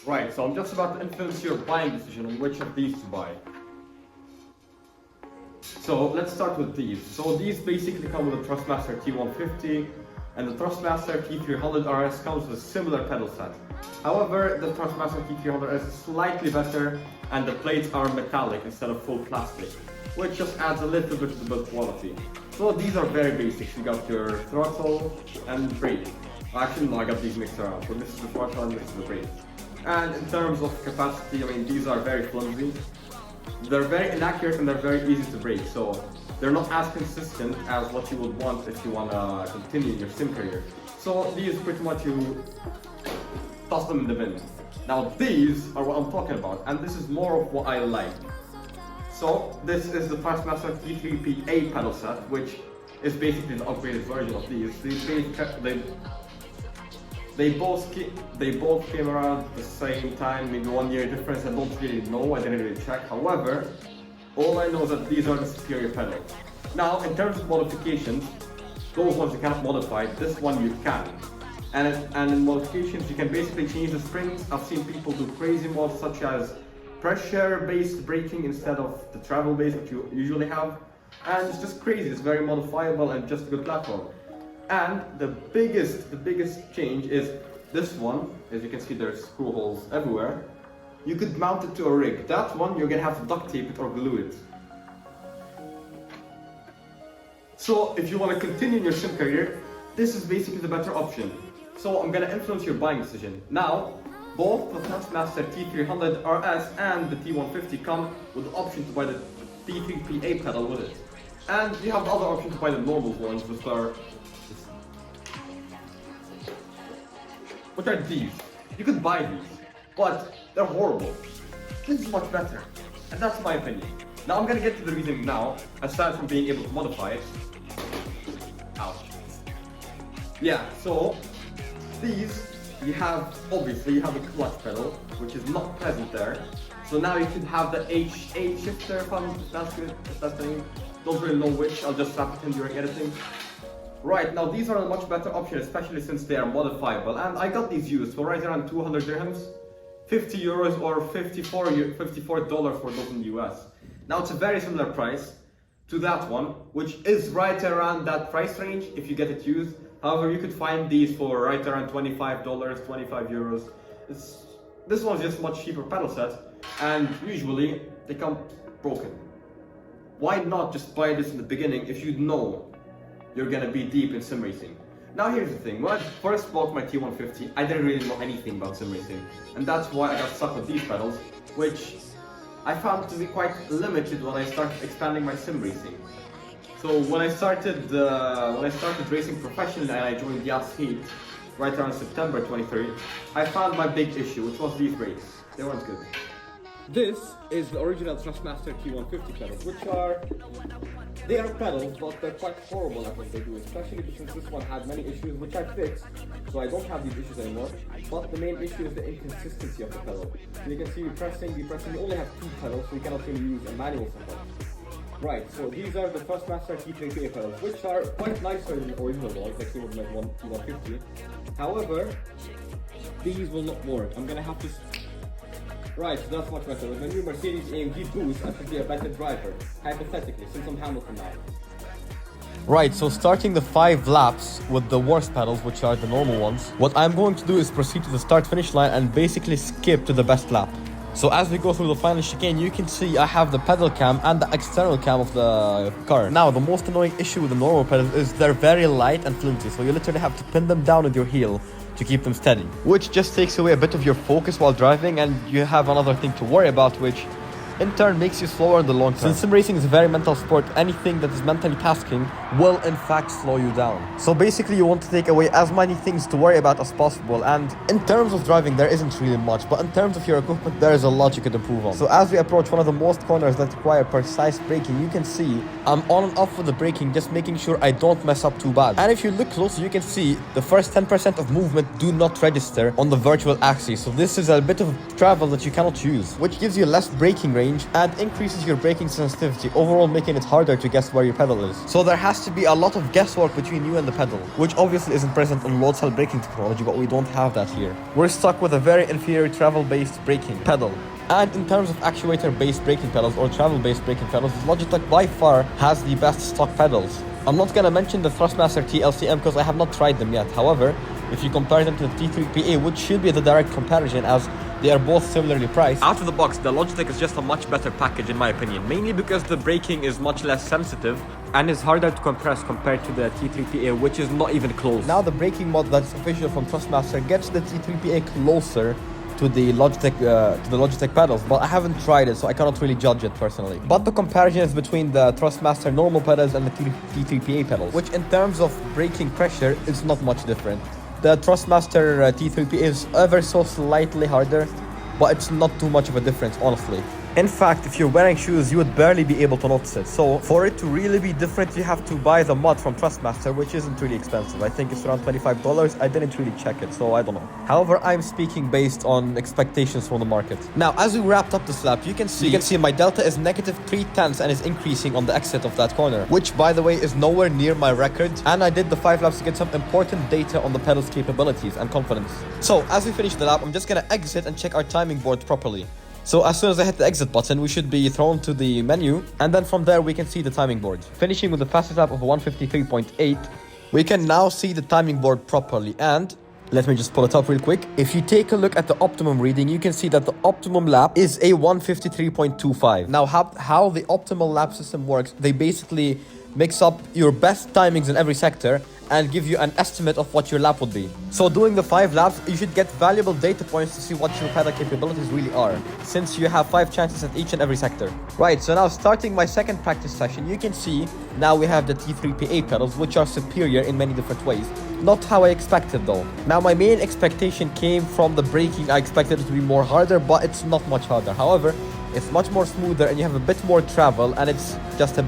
Right, so I'm just about to influence your buying decision on which of these to buy. So let's start with these. So these basically come with the Thrustmaster T150, and the Thrustmaster T300 RS comes with a similar pedal set. However, the Thrustmaster T300 is slightly better, and the plates are metallic instead of full plastic, which just adds a little bit to the build quality. So these are very basic. You got your throttle and brake. Actually, no, I got these mixed around. So this is the throttle and this is the brake. And in terms of capacity, I mean, these are very flimsy. They're very inaccurate and they're very easy to break. So they're not as consistent as what you would want if you want to continue your sim career. So these pretty much you toss them in the bin. Now these are what I'm talking about, and this is more of what I like. So this is the Thrustmaster T3PA pedal set, which is basically the upgraded version of these. They both came around at the same time, maybe 1 year difference. I don't really know, I didn't really check. However, all I know is that these are the superior pedals. Now, in terms of modifications, those ones you cannot modify, this one you can. And in modifications, you can basically change the springs. I've seen people do crazy mods such as pressure-based braking instead of the travel-based that you usually have. And it's just crazy, it's very modifiable and just a good platform. And the biggest change is this one. As you can see, there's screw holes everywhere. You could mount it to a rig. That one, you're gonna have to duct tape it or glue it. So if you want to continue in your sim career, this is basically the better option. So I'm gonna influence your buying decision. Now, both the Thrustmaster T300 RS and the T150 come with the option to buy the T3PA pedal with it. And you have the other option to buy the normal ones, which are these. You could buy these, but they're horrible. This is much better, and that's my opinion. Now I'm gonna get to the reason now, aside from being able to modify it. Ouch. Yeah, so these, obviously you have the clutch pedal, which is not present there. So now you could have the H8 shifter, if that's good, if that's the name. Don't really know which, I'll just slap it in during editing. Right, now these are a much better option, especially since they are modifiable, and I got these used for right around 200 dirhams, 50 euros or $54 for those in the US. Now it's a very similar price to that one, which is right around that price range if you get it used. However, you could find these for right around $25, 25 euros. This one's just much cheaper pedal set, and usually they come broken. Why not just buy this in the beginning if you know you're gonna be deep in sim racing? Now here's the thing, when I first bought my T150, I didn't really know anything about sim racing, and that's why I got stuck with these pedals, which I found to be quite limited when I started expanding my sim racing. So when I started racing professionally and I joined Yas Heat right around September 23, I found my big issue, which was these brakes. They weren't good. This is the original Thrustmaster T150 pedals, they are pedals, but they're quite horrible at what they do, especially since this one had many issues, which I fixed, so I don't have these issues anymore. But the main issue is the inconsistency of the pedal. So you can see you only have two pedals, so you cannot really use a manual setup. Right, so these are the Thrustmaster T3PA pedals, which are quite nicer than the original ones that came with my T150. However, these will not work. I'm gonna have to... Right, so that's much better. With the new Mercedes-AMG Boost, I should be a better driver, hypothetically, since I'm Hamilton now. Right, so starting the 5 laps with the worst pedals, which are the normal ones, what I'm going to do is proceed to the start-finish line and basically skip to the best lap. So as we go through the final chicane, you can see I have the pedal cam and the external cam of the car. Now, the most annoying issue with the normal pedals is they're very light and flimsy, so you literally have to pin them down with your heel to keep them steady, which just takes away a bit of your focus while driving, and you have another thing to worry about, which in turn makes you slower in the long term. Since sim racing is a very mental sport, anything that is mentally tasking will in fact slow you down. So basically you want to take away as many things to worry about as possible, and in terms of driving there isn't really much, but in terms of your equipment there is a lot you could improve on. So as we approach one of the most corners that require precise braking, you can see I'm on and off with the braking, just making sure I don't mess up too bad. And if you look close, you can see the first 10% of movement do not register on the virtual axis, so this is a bit of travel that you cannot use, which gives you less braking range range and increases your braking sensitivity, overall making it harder to guess where your pedal is. So there has to be a lot of guesswork between you and the pedal, which obviously isn't present on load cell braking technology, but we don't have that here. We're stuck with a very inferior travel-based braking pedal. And in terms of actuator-based braking pedals or travel-based braking pedals, Logitech by far has the best stock pedals. I'm not gonna mention the Thrustmaster TLCM because I have not tried them yet. However, if you compare them to the T3PA, which should be the direct comparison as they are both similarly priced. Out of the box, the Logitech is just a much better package in my opinion, mainly because the braking is much less sensitive and is harder to compress compared to the T3PA, which is not even close. Now the braking mod that's official from Thrustmaster gets the T3PA closer to the Logitech pedals, but I haven't tried it, so I cannot really judge it personally. But the comparison is between the Thrustmaster normal pedals and the T3PA pedals, which in terms of braking pressure is not much different. The Thrustmaster T3PA is ever so slightly harder, but it's not too much of a difference, honestly. In fact, if you're wearing shoes, you would barely be able to notice it. So for it to really be different, you have to buy the mod from Thrustmaster, which isn't really expensive. I think it's around $25. I didn't really check it, so I don't know. However, I'm speaking based on expectations from the market. Now, as we wrapped up this lap, you can see my delta is -0.3 and is increasing on the exit of that corner, which by the way is nowhere near my record. And I did the 5 laps to get some important data on the pedal's capabilities and confidence. So as we finish the lap, I'm just gonna exit and check our timing board properly. So as soon as I hit the exit button, we should be thrown to the menu, and then from there we can see the timing board. Finishing with the fastest lap of 153.8, we can now see the timing board properly, and let me just pull it up real quick. If you take a look at the optimum reading, you can see that the optimum lap is a 153.25. Now how the optimal lap system works, they basically mix up your best timings in every sector and give you an estimate of what your lap would be. So doing the 5 laps, you should get valuable data points to see what your pedal capabilities really are, since you have 5 chances at each and every sector. Right, so now starting my second practice session, you can see now we have the T3PA pedals, which are superior in many different ways. Not how I expected though. Now my main expectation came from the braking. I expected it to be more harder, but it's not much harder. However, it's much more smoother and you have a bit more travel, and it's just a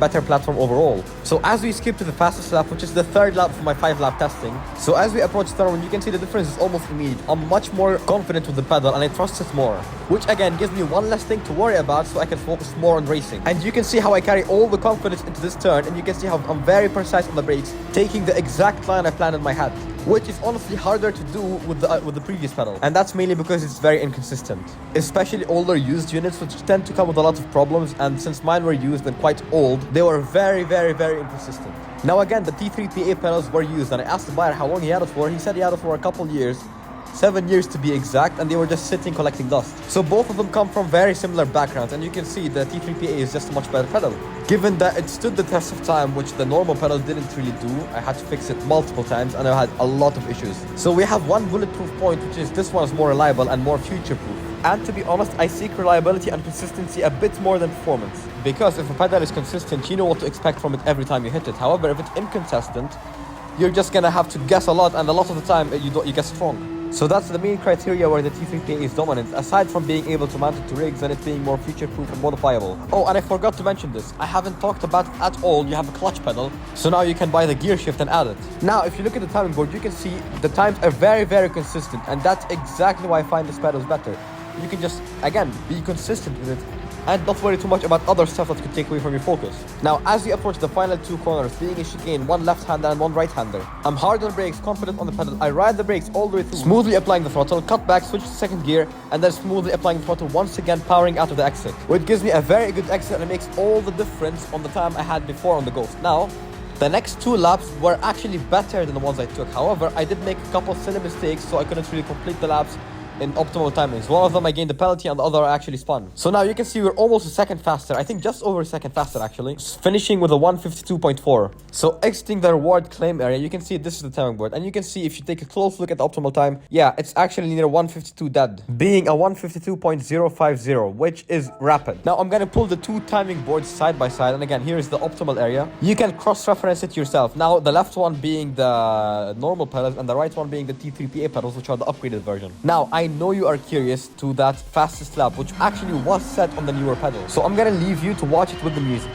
better platform overall. So as we skip to the fastest lap, which is the 3rd lap for my 5 lap testing, so as we approach turn 1, you can see the difference is almost immediate. I'm much more confident with the pedal and I trust it more, which again gives me one less thing to worry about, so I can focus more on racing. And you can see how I carry all the confidence into this turn, and you can see how I'm very precise on the brakes, taking the exact line I planned in my head, which is honestly harder to do with the previous pedal. And that's mainly because it's very inconsistent, especially older used units, which tend to come with a lot of problems. And since mine were used and quite old, they were very inconsistent. Now again, the T3PA pedals were used, and I asked the buyer how long he had it for. He said he had it for a couple years, 7 years to be exact, and they were just sitting collecting dust. So both of them come from very similar backgrounds, and you can see the T3PA is just a much better pedal. Given that it stood the test of time, which the normal pedal didn't really do, I had to fix it multiple times and I had a lot of issues. So we have one bulletproof point, which is this one is more reliable and more future-proof. And to be honest, I seek reliability and consistency a bit more than performance. Because if a pedal is consistent, you know what to expect from it every time you hit it. However, if it's inconsistent, you're just gonna have to guess a lot, and a lot of the time you guess wrong. So that's the main criteria where the T3PA is dominant, aside from being able to mount it to rigs and it being more future-proof and modifiable. Oh, and I forgot to mention this. I haven't talked about it at all. You have a clutch pedal, so now you can buy the gear shift and add it. Now, if you look at the timing board, you can see the times are very consistent, and that's exactly why I find this pedal is better. You can just, again, be consistent with it and not worry too much about other stuff that could take away from your focus. Now, as we approach the final 2 corners, being a chicane, 1 left-hander and 1 right-hander, I'm hard on brakes, confident on the pedal. I ride the brakes all the way through, smoothly applying the throttle, cut back, switch to 2nd gear, and then smoothly applying the throttle once again, powering out of the exit, which gives me a very good exit, and it makes all the difference on the time I had before on the Ghost. Now, the next 2 laps were actually better than the ones I took. However, I did make a couple silly mistakes, so I couldn't really complete the laps in optimal timings. One of them I gained the penalty and the other I actually spun. So now you can see we're almost a second faster. I think just over a second faster actually. Finishing with a 152.4. So exiting the reward claim area, you can see this is the timing board. And you can see if you take a close look at the optimal time, yeah, it's actually near 152 dead, being a 152.050, which is rapid. Now I'm gonna pull the 2 timing boards side by side, and again, here is the optimal area. You can cross-reference it yourself. Now the left one being the normal pedals and the right one being the T3PA pedals, which are the upgraded version. Now I know you are curious to that fastest lap, which actually was set on the newer pedal. So I'm gonna leave you to watch it with the music.